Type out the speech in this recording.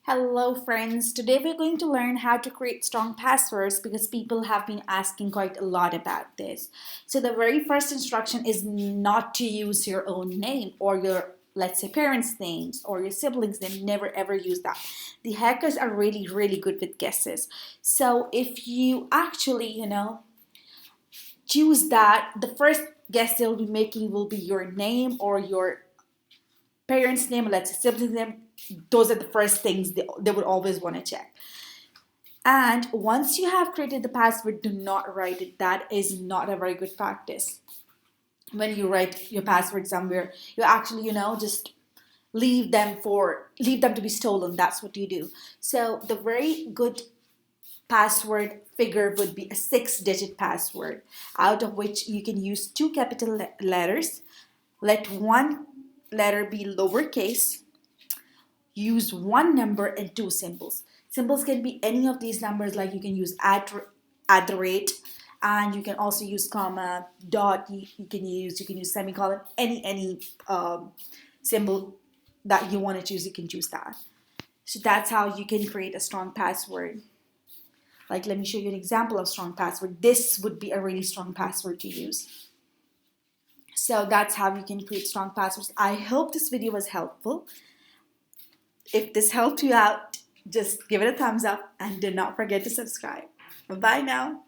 Hello friends, today we're going to learn how to create strong passwords because people have been asking quite a lot about this. So the very first instruction is not to use your own name or your, let's say, parents' names or your siblings' name. Never ever use that. The hackers are really good with guesses. So if you actually, choose that, the first guess they'll be making will be your name or your parents' name, let's say siblings' name. Those are the first things they would always want to check. And once you have created the password, do not write it. That is not a very good practice. When you write your password somewhere, you actually, just leave them to be stolen. That's what you do. So the very good password figure would be a 6-digit password, out of which you can use two capital letters. Let one letter be lowercase. Use one number and two symbols. Symbols can be any of these numbers, like you can use at the rate, and you can also use comma, dot, you can use semicolon, any symbol that you want to choose, you can choose that. So that's how you can create a strong password. Like, let me show you an example of strong password. This would be a really strong password to use. So that's how you can create strong passwords. I hope this video was helpful. If this helped you out, just give it a thumbs up and do not forget to subscribe. Bye now.